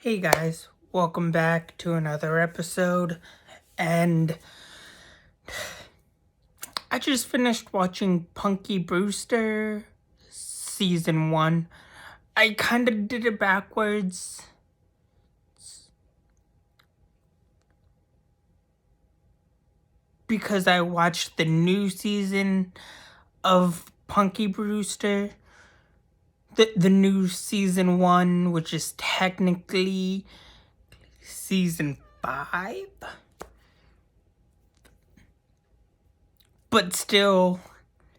Hey guys, welcome back to another episode, and I just finished watching Punky Brewster Season 1. I kinda did it backwards. Because I watched the new season of Punky Brewster. The new Season 1, which is technically Season 5. But still,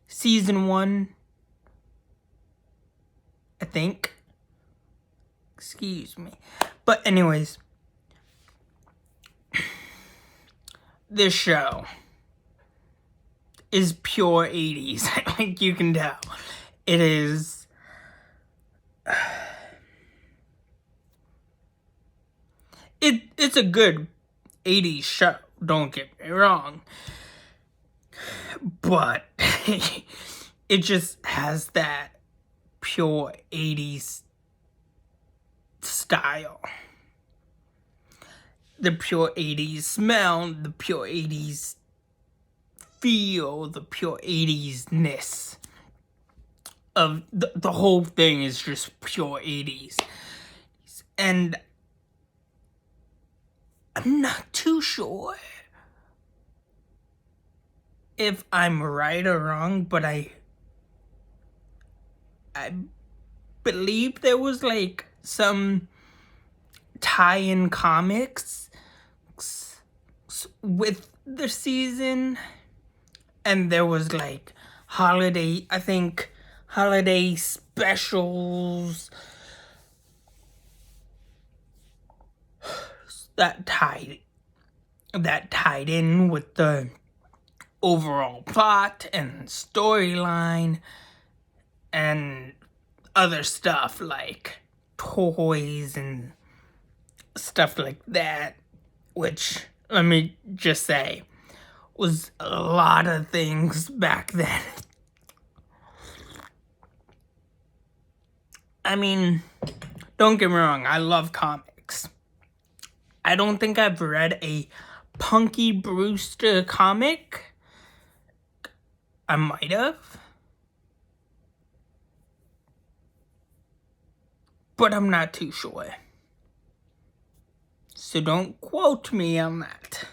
Season 1, I think. Excuse me. But anyways, this show is pure 80s. I think you can tell. It is... It's a good 80s show, don't get me wrong. But it just has that pure 80s style. The pure 80s smell, the pure 80s feel, the pure 80s-ness of the whole thing is just pure 80s. And I'm not too sure if I'm right or wrong, but I believe there was like some tie-in comics with the season, and there was like holiday specials that tied in with the overall plot and storyline and other stuff like toys and stuff like that, which, let me just say, was a lot of things back then. I mean, don't get me wrong, I love comics. I don't think I've read a Punky Brewster comic. I might have. But I'm not too sure. So don't quote me on that.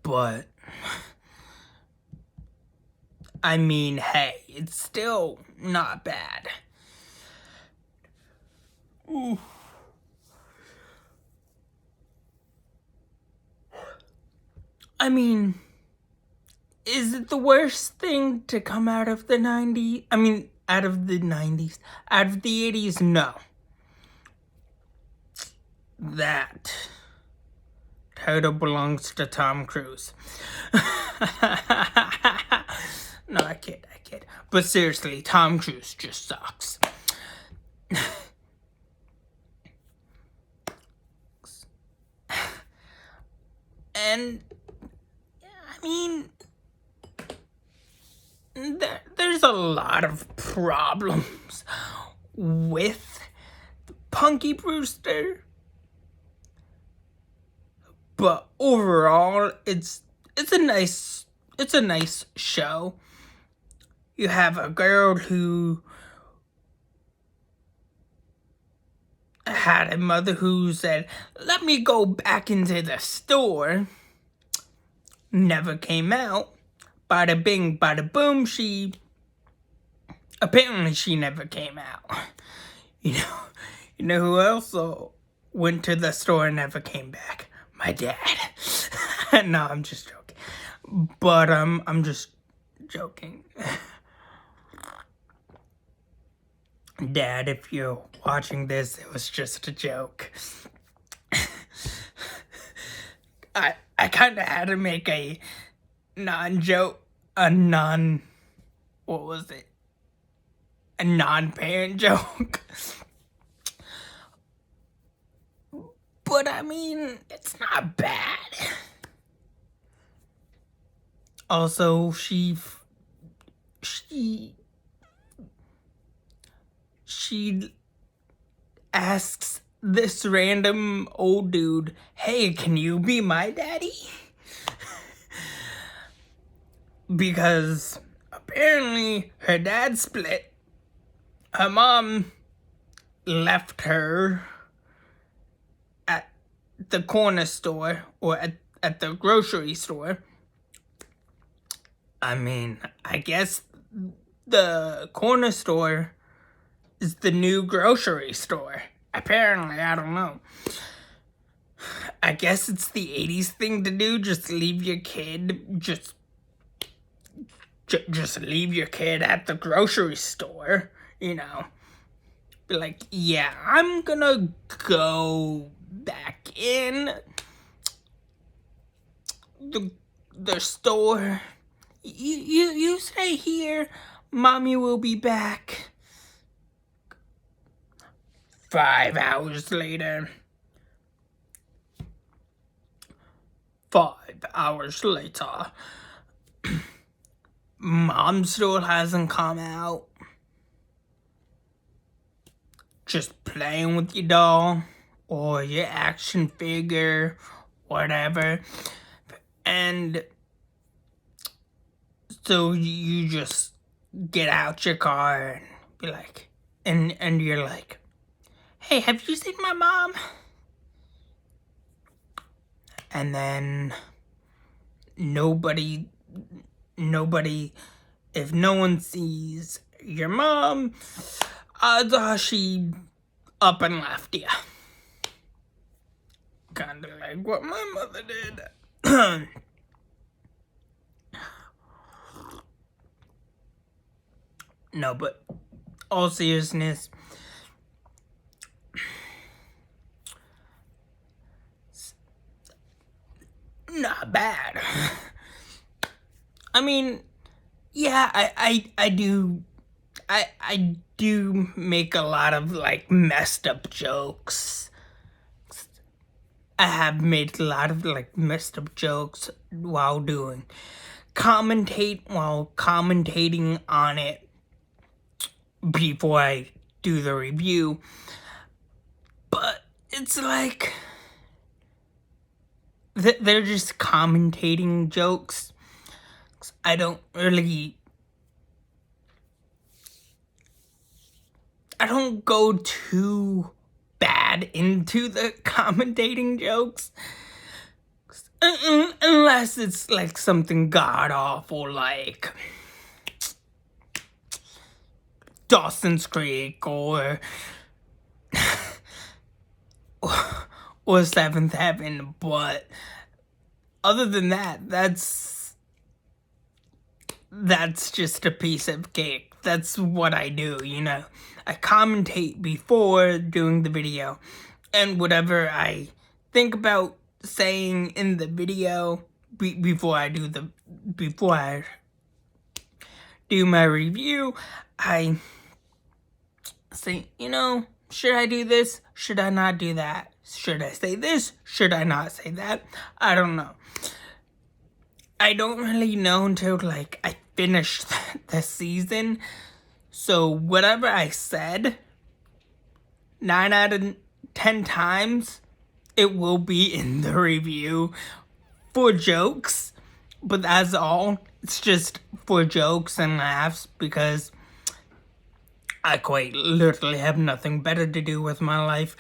But, I mean, hey, it's still not bad. Ooh. I mean, is it the worst thing to come out of the 90s? I mean, out of the 90s. Out of the 80s, no. That title belongs to Tom Cruise. No, I kid. But seriously, Tom Cruise just sucks. And, I mean, there's a lot of problems with Punky Brewster. But overall, it's a nice show. You have a girl who had a mother who said, "Let me go back into the store." Never came out. Bada bing, bada boom, apparently she never came out. You know who else went to the store and never came back? My dad. No, I'm just joking. But I'm just joking. Dad, if you're watching this, it was just a joke. I kind of had to make a non-parent joke. But I mean, it's not bad. Also, she asks this random old dude, "Hey, can you be my daddy?" Because apparently her dad split. Her mom left her at the corner store or at the grocery store. I mean, I guess the corner store is the new grocery store. Apparently, I don't know. I guess it's the 80s thing to do. Just leave your kid, just leave your kid at the grocery store, you know. Be like, yeah, I'm gonna go back in the store. You stay here. Mommy will be back. 5 hours later. 5 hours later. Mom still hasn't come out. Just playing with your doll or your action figure, whatever. And so you just get out your car and be like, and you're like, "Hey, have you seen my mom?" And then nobody, if no one sees your mom, odds are she up and left you. Kinda like what my mother did. No, but all seriousness, not bad. I mean, yeah, I do make a lot of like messed up jokes. I have made a lot of like messed up jokes while commentating on it before I do the review. But it's like they're just commentating jokes. I don't go too bad into the commentating jokes. Unless it's like something god-awful like Dawson's Creek or Seventh Heaven, but other than that, that's just a piece of cake. That's what I do, you know. I commentate before doing the video, and whatever I think about saying in the video before I do my review, I say, you know, should I do this? Should I not do that? Should I say this? Should I not say that? I don't know. I don't really know until like I finish the season. So whatever I said, 9 out of 10 times, it will be in the review for jokes. But that's all. It's just for jokes and laughs because I quite literally have nothing better to do with my life.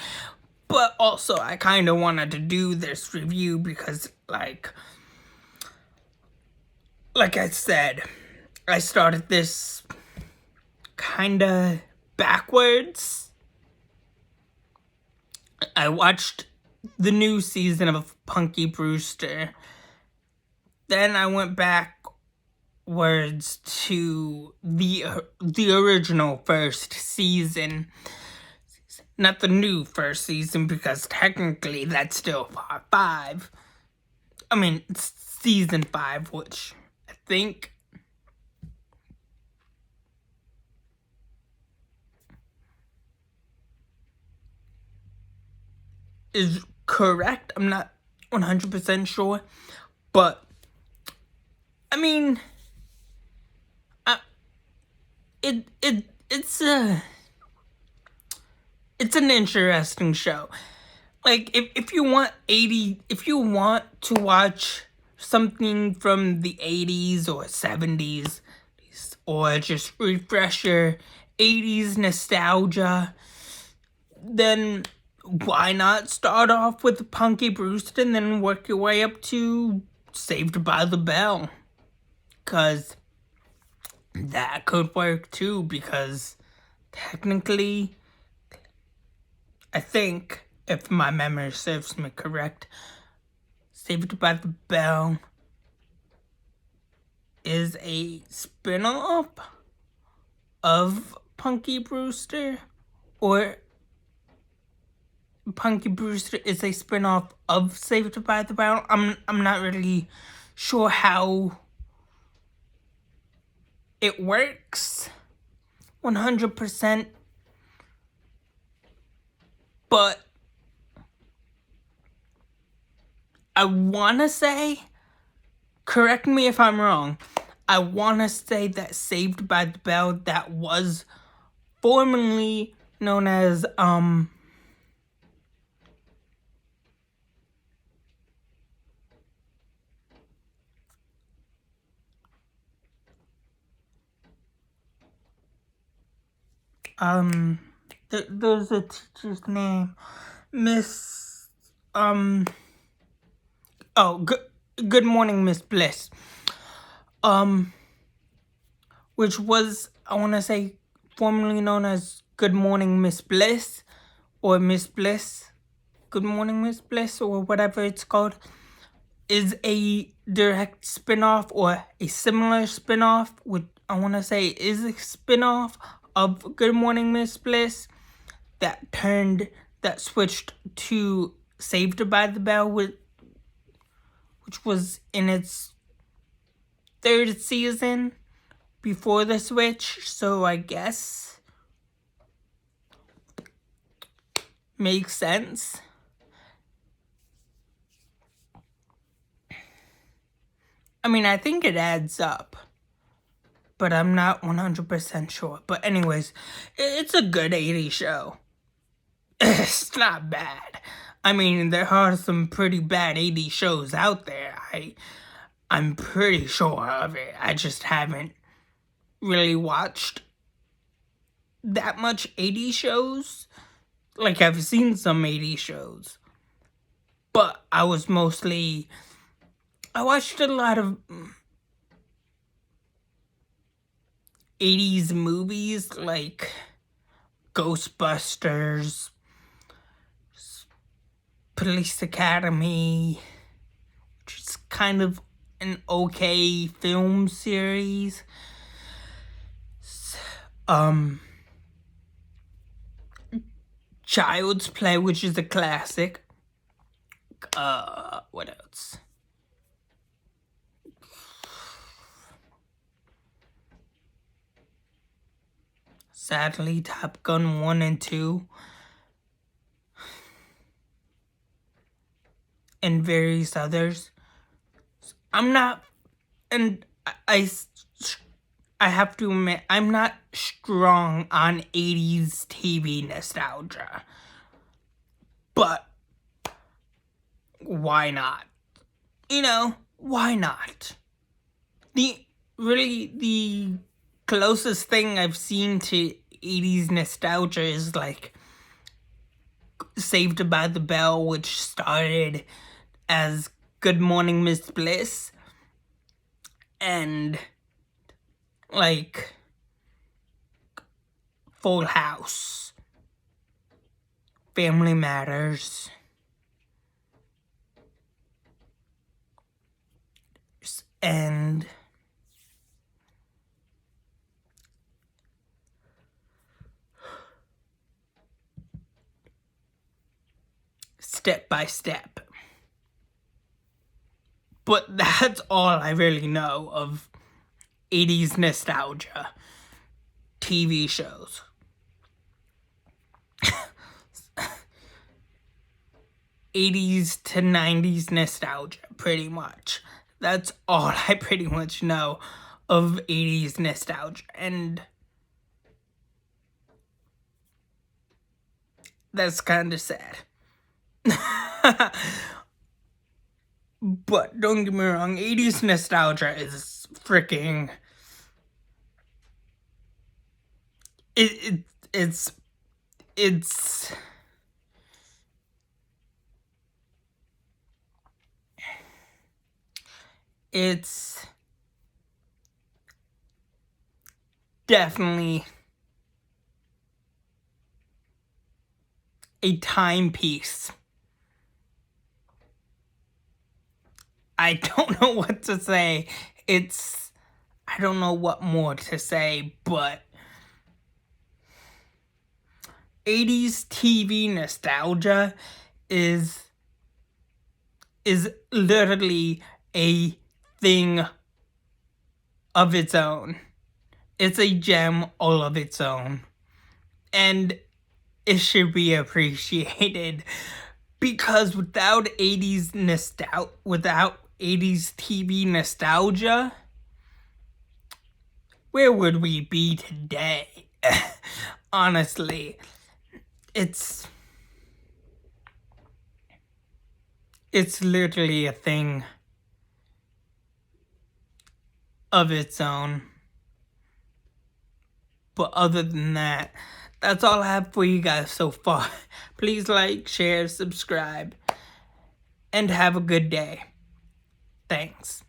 But also, I kind of wanted to do this review because, like I said, I started this kind of backwards. I watched the new season of Punky Brewster. Then I went backwards to the original first season. Not the new first season, because technically that's still part 5. I mean, it's season 5, which I think is correct. I'm not 100% sure, but I mean, it's it's an interesting show. Like, if you want to watch something from the 80s or 70s, or just refresh your 80s nostalgia, then why not start off with Punky Brewster and then work your way up to Saved by the Bell? Because that could work too, because technically, I think, if my memory serves me correct, Saved by the Bell is a spin-off of Punky Brewster, or Punky Brewster is a spin-off of Saved by the Bell. I'm not really sure how it works 100%, but I wanna say, correct me if I'm wrong, I wanna say that Saved by the Bell, that was formerly known as there's a teacher's name, Miss Good Morning Miss Bliss, which was, I want to say, formerly known as Good Morning Miss Bliss, or Miss Bliss, Good Morning Miss Bliss, or whatever it's called, is a direct spin-off, or a similar spin-off, which I want to say is a spin-off of Good Morning Miss Bliss, that switched to Saved by the Bell, which was in its 3rd season before the switch, so I guess makes sense. I mean, I think it adds up, but I'm not 100% sure. But anyways, it's a good 80s show. It's not bad. I mean, there are some pretty bad 80s shows out there. I'm pretty sure of it. I just haven't really watched that much 80s shows. Like, I've seen some 80s shows, but I watched a lot of 80s movies, like Ghostbusters, Police Academy, which is kind of an okay film series. Child's Play, which is a classic. What else? Sadly, Top Gun 1 and 2. And various others. I'm not, and I have to admit, I'm not strong on 80s TV nostalgia. But why not? Why not? The closest thing I've seen to 80s nostalgia is like Saved by the Bell, which started as Good Morning Miss Bliss, and like Full House, Family Matters, and Step by Step. But that's all I really know of 80s nostalgia TV shows. 80s to 90s nostalgia, pretty much. That's all I pretty much know of 80s nostalgia. And that's kind of sad. But don't get me wrong, 80s nostalgia is freaking... It's definitely a timepiece. I don't know what to say. I don't know what more to say, but 80s TV nostalgia is literally a thing of its own. It's a gem all of its own. And it should be appreciated, because without 80s TV nostalgia, where would we be today? Honestly, it's literally a thing of its own. But other than that, that's all I have for you guys so far. Please like, share, subscribe, and have a good day. Thanks.